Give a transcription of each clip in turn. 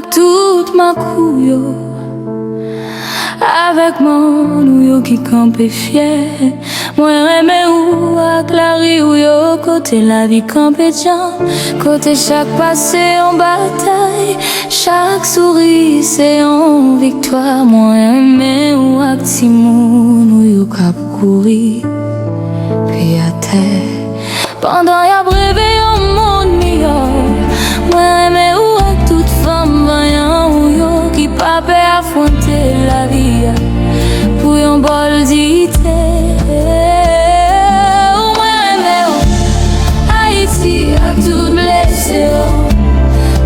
ak tout ma kouyo, avec mon ouyo qui campe fier. Moi remè ou ak la ri ou yo, côté la vie campe jan, côté chaque passé en bataille, chaque sourire c'est en victoire. Moi remè ou ak ti moun ou yo kap kouri, puis à terre pendant y'a brevé yon monde meilleur. Moi remè ou ak toute femme vaillant ou yo qui pa pe affronter la vie pour yon bol d'ité. Moi remè ou Haïti ak tout blessé,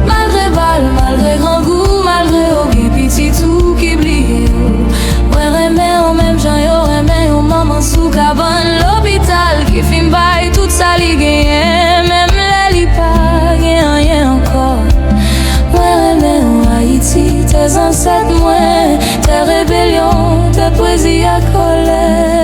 malgré balle, malgré grand goût, malgré ou ki piti tout ki bliye. Moi remè ou même jan yo remè ou maman sou cabane l'hôpital qui fin bay tout sa li genyen, même lè li pa gen rien encore. Moi remè ou Haïti, tes ancêtres moi, tes rébellions, tes poésies à colère.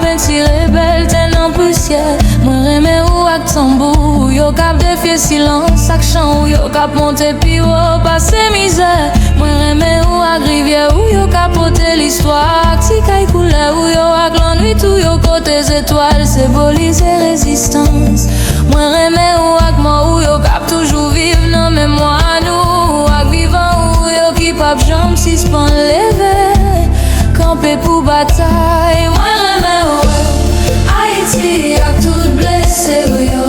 Penti rebelle, ten en poussière. Moi remè ou ak tambou, yo kap defie silence, ak chan ou yo kap monte pi ou passe misère. Moi remè ou ak rivière, ou yo kap pote l'histoire, ak ti kay koule ou yo ak l'ennui tout yo kote étoiles, symbolise résistance. Moi remè ou ak mort ou yo kap toujours vive nan mémoire nous, ak vivant ou yo ki pap jam suspend levé, campé pour bataille. Moi remè ou Haïti ak tout blessé ou yo,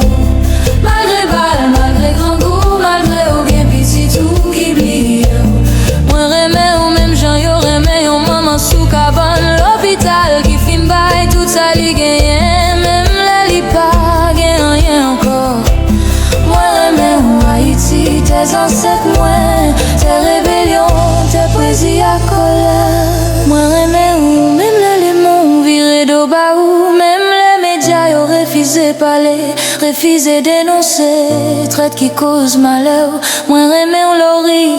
malgré balle, malgré grand goût, malgré ou bien piti tout ki bliye. Moi remè ou même jan yo remè yon maman sou cabane l'hôpital qui fin bay tout sa li genyen, même lè li pa gen rien encore. Moi remè ou Haïti, tes ancêtres moi, tes rébellions, tes poésies à colère. Moi remè ou même les monts viré d'au bas ou même les médias yo refusé parler, refusé dénoncer, traite qui cause malheur. Moi remè ou l'ori,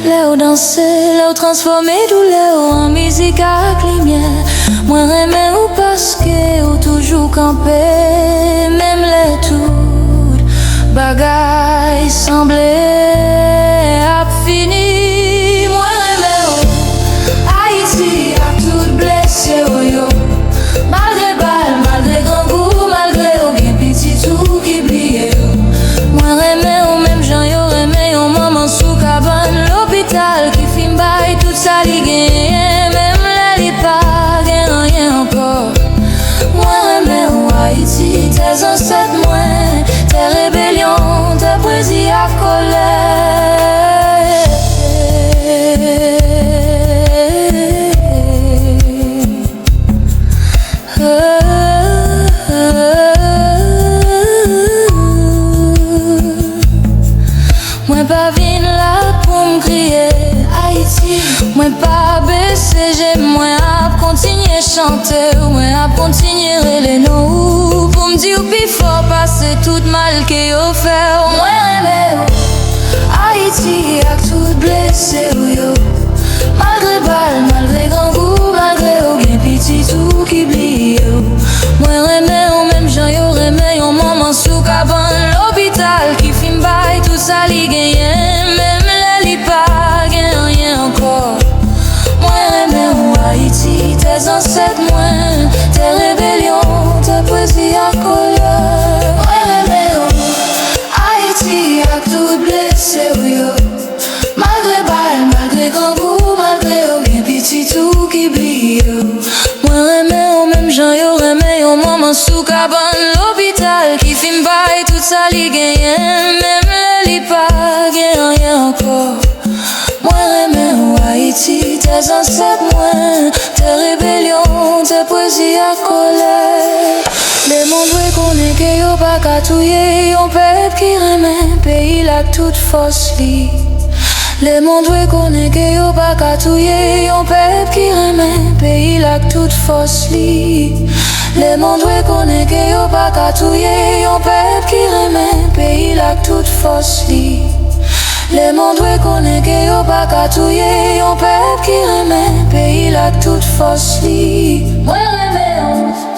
lè ou danser, lè ou transformer douleur en musique ak lumière. Moi remè ou parce que ou toujours camper, même les tout bagay semblé ap fini. Moi remè ou Haïti ak tout blessé ou yo, malgré balle, malgré grand goût, malgré ou bien piti tout ki bliye. Moi remè ou même jan yo remè yon maman sou cabane l'hôpital qui fin bay tout sa li genyen, même lè li pa gen rien encore. Moi remè ou Haïti, tes ancêtres moi, tes rébellions, tes poésies à colère. Moi pas vin là pour m'crier Haïti, moi pas baisser, j'aime moi à continuer chanter, moi à continuer les noms pour me dire puis faut passer tout mal que yo fait. Moi remè ou Haïti ak tout blessé ou yo, malgré balle, malgré grand goût, malgré ou bien piti tout ki bliye. Moi remè ou même jan yo remè yon maman sou cabane l'hôpital qui fin bay tout sa li genyen, même lè li pa gen rien encore. Moi remè ou Haïti, tes ancêtres moi, tes rébellions, tes poésies à colère. Moi remè ou Haïti ak tout blessé ou yo, malgré balle, malgré grand goût, malgré ou bien piti tout ki bliye. Moi remè ou même jan yo remè yon maman sou cabane l'hôpital qui fin bay tout sa li genyen, même lè li pa gen rien encore. Moi remè ou Haïti, tes ancêtres moi, tes rébellions, tes poésies à colère. Les mondes dwe konnen ke yo pa ka touye yon peuple qui remè pays la toute force li. Les mondes dwe konnen ke yo pa ka touye yon peuple qui remè pays la toute force li. Le monde doit connaître que yo pas qu'à touyer, yon peuple qui remet pays là toute force li. Le monde doit connaître que yo pas qu'à touyer, yon peuple qui remet pays là toute force li. Moi remets